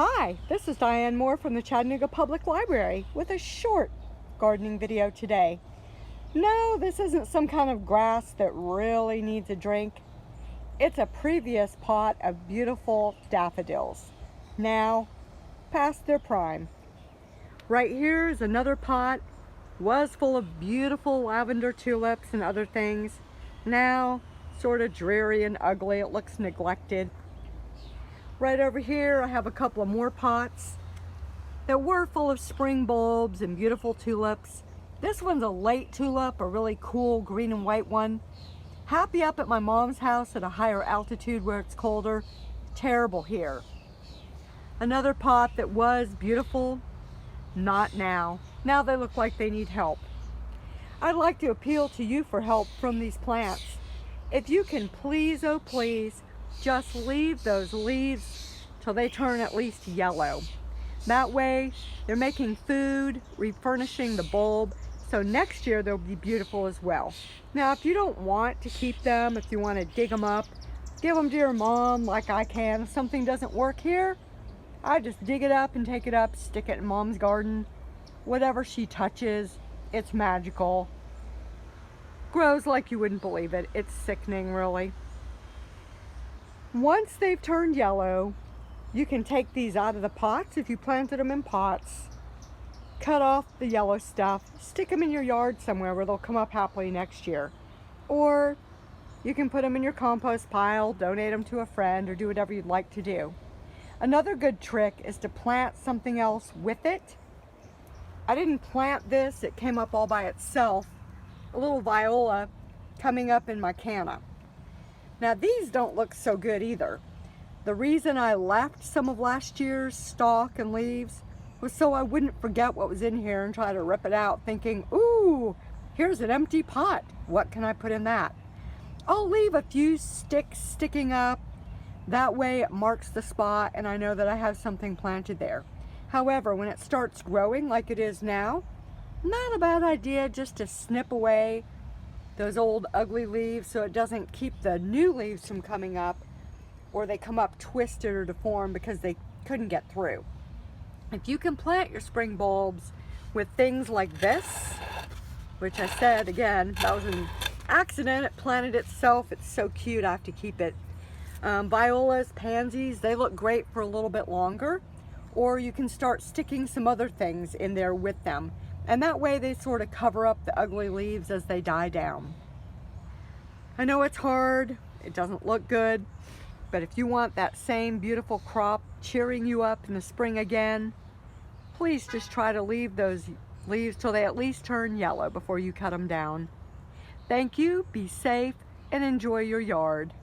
Hi, this is Diane Moore from the Chattanooga Public Library with a short gardening video today. No, this isn't some kind of grass that really needs a drink. It's a previous pot of beautiful daffodils, now past their prime. Right here is another pot, was full of beautiful lavender tulips and other things. Now sort of dreary and ugly, it looks neglected. Right over here I have a couple of more pots that were full of spring bulbs and beautiful tulips. This one's a late tulip, a really cool green and white one. Happy up at my mom's house at a higher altitude where it's colder. Terrible here. Another pot that was beautiful, not now. Now they look like they need help. I'd like to appeal to you for help from these plants. If you can please, oh please, just leave those leaves till they turn at least yellow. That way they're making food, refurnishing the bulb, so next year they'll be beautiful as well. Now if you don't want to keep them, if you want to dig them up, give them to your mom like I can. If something doesn't work here, I just dig it up and take it up, stick it in mom's garden. Whatever she touches, it's magical. Grows like you wouldn't believe it. It's sickening, really. Once they've turned yellow, you can take these out of the pots if you planted them in pots, cut off the yellow stuff, stick them in your yard somewhere where they'll come up happily next year. Or you can put them in your compost pile, donate them to a friend, or do whatever you'd like to do. Another good trick is to plant something else with it. I didn't plant this, it came up all by itself. A little viola coming up in my canna. Now these don't look so good either. The reason I left some of last year's stalk and leaves was so I wouldn't forget what was in here and try to rip it out thinking, ooh, here's an empty pot. What can I put in that? I'll leave a few sticks sticking up. That way it marks the spot and I know that I have something planted there. However, when it starts growing like it is now, not a bad idea just to snip away those old ugly leaves so it doesn't keep the new leaves from coming up, or they come up twisted or deformed because they couldn't get through. If you can plant your spring bulbs with things like this, which I said again, that was an accident, it planted itself, it's so cute, I have to keep it. Violas, pansies, they look great for a little bit longer, or you can start sticking some other things in there with them. And that way they sort of cover up the ugly leaves as they die down. I know it's hard, it doesn't look good, but if you want that same beautiful crop cheering you up in the spring again, please just try to leave those leaves till they at least turn yellow before you cut them down. Thank you, be safe, and enjoy your yard.